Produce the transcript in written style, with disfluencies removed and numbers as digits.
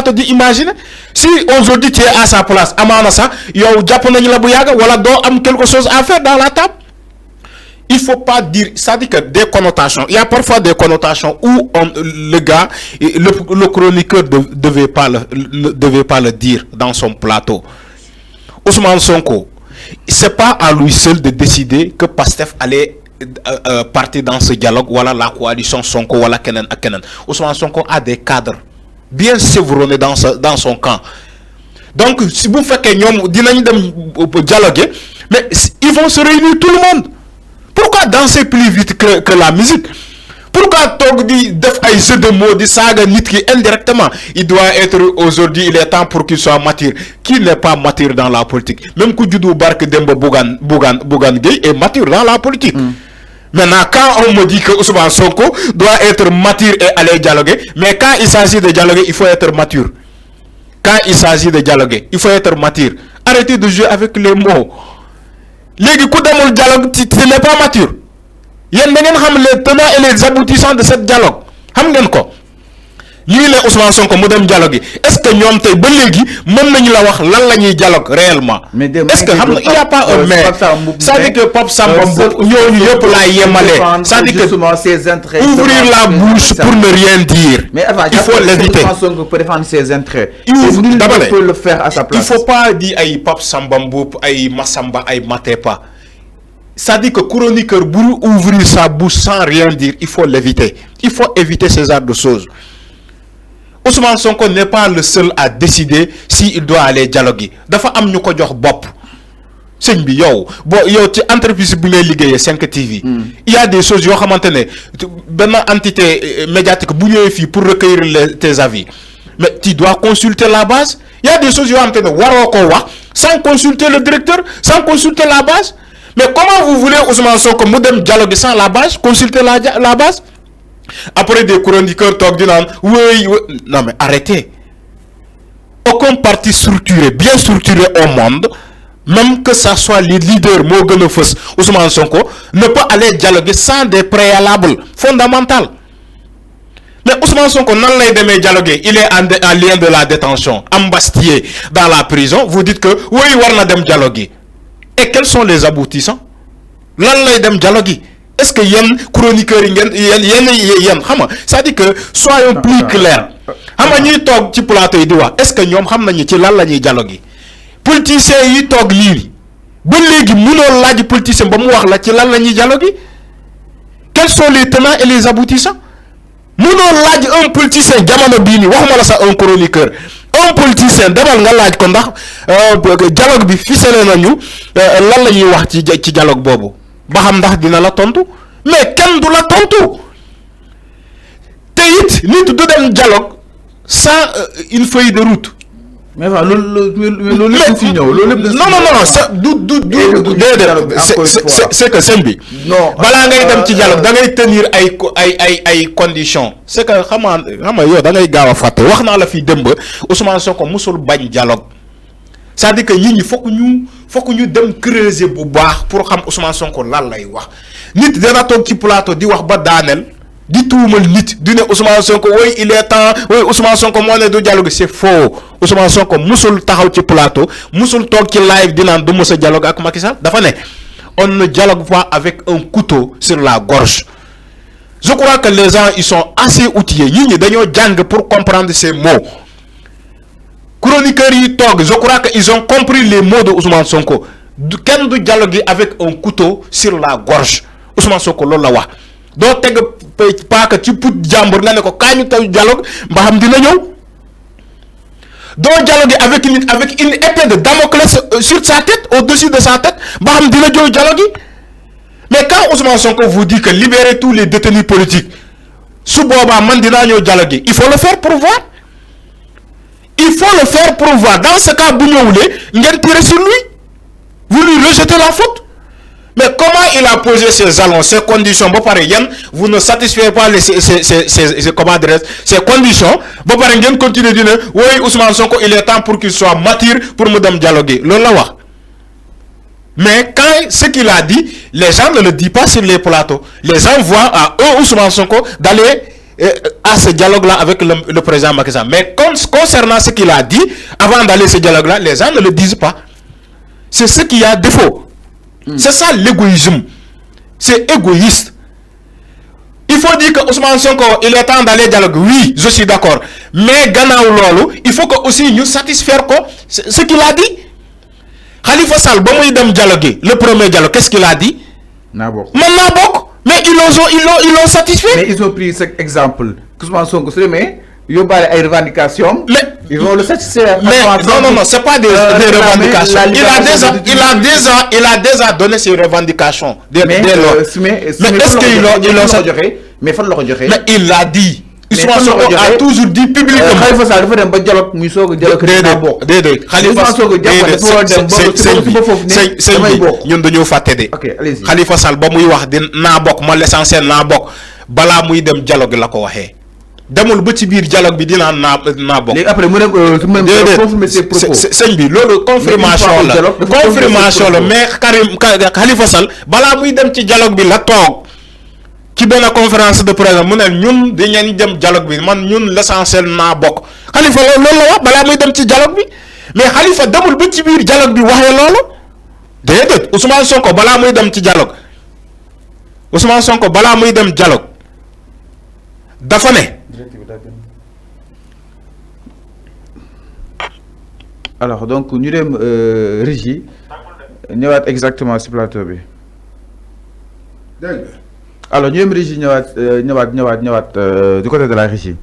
plateau d'imaginer si aujourd'hui tu es à sa place amana ça yow japp nañ la bu yaga wala do am quelque chose à faire dans la table. Il faut pas dire, ça dit que des connotations, il y a parfois des connotations où le gars, le chroniqueur ne devait pas le dire dans son plateau. Ousmane Sonko, c'est pas à lui seul de décider que Pastef allait partir dans ce dialogue, voilà la coalition Sonko, voilà Kenen à Kenen. Ousmane Sonko a des cadres bien chevronnés dans son camp. Donc, si vous faites que nous dialoguer, mais ils vont se réunir tout le monde. Pourquoi danser plus vite que la musique? Pourquoi Tog dit def ay jeu de mots di saga nit ki indirectement? Il doit être aujourd'hui, il est temps pour qu'il soit mature. Qui n'est pas mature dans la politique? Même Koudjoudou Barke Demba Bougan Gueye est mature dans la politique. Maintenant, quand on me dit que Ousmane Sonko doit être mature et aller dialoguer, mais quand il s'agit de dialoguer, il faut être mature. Quand il s'agit de dialoguer, il faut être mature. Arrêtez de jouer avec les mots. Les coups de dialogue, tu n'es pas mature. Il y a les tenants et les aboutissants de ce dialogue. Vous savez quoi? Nous, les Ousmane Sonko, nous devons dialoguer. Est-ce que nous avons dit dialogue réellement? Est-ce qu'il n'y a pas un maire? Ça dit que Pop Sambambo, nous avons ça dit que ouvrir la bouche pour ne rien dire. Mais il faut l'éviter. Ousmane Sonko peut défendre ses intérêts. Il peut le faire à sa place. Il ne faut pas dire aïe Pop Sambambo, aïe Massamba, aïe Matepa. Ça dit que chroniqueur pour ouvrir sa bouche sans rien dire, il faut l'éviter. Il faut éviter ce genre de choses. Ousmane Sonko n'est pas le seul à décider s'il doit aller dialoguer. Dafa am ñuko jox bop. Seigne bi yow ci entreprise bu ngay liggéeyé 5 TV. Il y a des choses yo xamantene ben entité médiatique bu ñëwé fi pour recueillir tes avis. Mais tu dois consulter la base. Il y a des choses yo xamantene waro ko wax sans consulter le directeur, sans consulter la base. Mais comment vous voulez Ousmane Sonko mu dem dialoguer sans la base, consulter la base? Après des chroniqueurs oui, non mais arrêtez. Aucun parti structuré, bien structuré au monde, même que ça soit les leaders Ousmane Sonko, ne peut aller dialoguer sans des préalables fondamentaux. Mais Ousmane Sonko non lay démé dialoguer, il est en lien de la détention, embastillé dans la prison. Vous dites que oui, warna dem dialoguer. Et quels sont les aboutissants? Lan lay dem dialoguer. Est-ce que yen chroniqueur yen ça dit que soyons plus clairs. Xama ñi tok ci plateau yi di wax est-ce que ñom xam nañu ci lan lañuy dialoguer? Politiciens yi tok li ba légui mëno laaj politicien ba mu wax la ci lan lañuy dialoguer? Quels sont les tenants et les aboutissants? Mëno laaj un politicien jamono bi ni waxuma la sa un chroniqueur. Un politicien demal nga laaj ko ndax dialogue bi ficelé nañu lan lañuy wax ci dialogue bobu. Ba xam ndax dina la tontu mais kenn du la tontu te it nit du dem dialogue sans une feuille de route. Mais voilà, non c'est que c'est bi non bala ngay dem ci dialogue da ngay tenir ay conditions. C'est que xama yo da ngay gawa faté wax na la fi demb Ousmane Sonko musul bañ dialogue. Ça dit que ñi faut que ñu dem creuser bu baax pour xam Ousmane Sonko lan lay wax. Nit dana tok ci plateau di wax ba daanel di tuumal nit di ne Ousmane Sonko oui il est temps oui Ousmane Sonko mo ne du dialogue, c'est faux. Ousmane Sonko musul taxaw ci plateau musul tok ci live di nan du mësa dialogue ak Macky Sall dafa ne on ne dialogue pas avec un couteau sur la gorge. Je crois que les gens ils sont assez outillés ñi dañoo jang pour comprendre ces mots. Chroniqueurs yi tok, je crois qu'ils ont compris les mots de Ousmane Sonko. Ken du dialoguer avec un couteau sur la gorge. Ousmane Sonko loolu la wax. Do teg pas que ci put jambour nga ne ko kañu taw dialogue ba xam dina ñew. Do dialoguer avec une épée de Damoclès sur sa tête, au-dessus de sa tête, ba xam dina jow dialogue. Mais quand Ousmane Sonko vous dit que libérer tous les détenus politiques, su boba man dina ñew dialogue, il faut le faire pour voir. Il faut le faire pour voir. Dans ce cas, vous tirez sur lui. Vous lui rejetez la faute. Mais comment il a posé ses jalons, ses conditions? Vous ne satisfaites pas ces conditions. Vous continuez de dire oui, Ousmane Sonko, il est temps pour qu'il soit mature pour me dialoguer. Mais quand ce qu'il a dit, les gens ne le disent pas sur les plateaux. Les gens voient à eux, Ousmane Sonko, d'aller à ce dialogue-là avec le président Macky Sall. Mais concernant ce qu'il a dit, avant d'aller ce dialogue-là, les gens ne le disent pas. C'est ce qu'il y a défaut. C'est ça l'égoïsme. C'est égoïste. Il faut dire que Ousmane Sonko, il est temps d'aller dialogue. Oui, je suis d'accord. Mais Ganaw Lolo, il faut que aussi nous satisfaire ce qu'il a dit. Khalifa Sall, bon, il a dialogué. Le premier dialogue, qu'est-ce qu'il a dit? Nabok. Mais ils l'ont satisfait. Mais ils ont pris cet exemple. Ousmane Sonko, mais il y a des revendications. Mais ils vont le satisfaire. Mais non, c'est pas des revendications. Il a déjà donné ses revendications. Mais est-ce qu'ils l'ont satisfait? Mais il l'a dit. Ousmane Sonko a toujours dit publiquement. Khalifa Sall dafa dem ba dialogue muy soog a dialogue. Déedéet Khalifa ñun dañoo fàtte de. Khalifa Sall ba muy wax di naa bokk man l'essentiel naa bokk balaa muy dem dialogue la ko waxee. demul ba ci biir dialogue bi dinaa naa bokk. léegi après mu ne confirmer ses propos. sëñ bi loolu confirmation la mais Khalifa Sall balaa muy dem ci dialogue bi la toog. ci benn conférence de presse mu ne ñun dañu dem dialogue bi man ñun l'essentiel naa bokk Khalifa loolu la wax balaa muy dem ci dialogue bi mais Khalifa demul ba ci biir dialogue bi waxee loolu déedéet Ousmane Sonko balaa muy dem ci dialogue dafa ne. alors donc ñu dem régie ñëwaat exactement ci plateau bi. Alors, nous sommes régie du côté de la régie.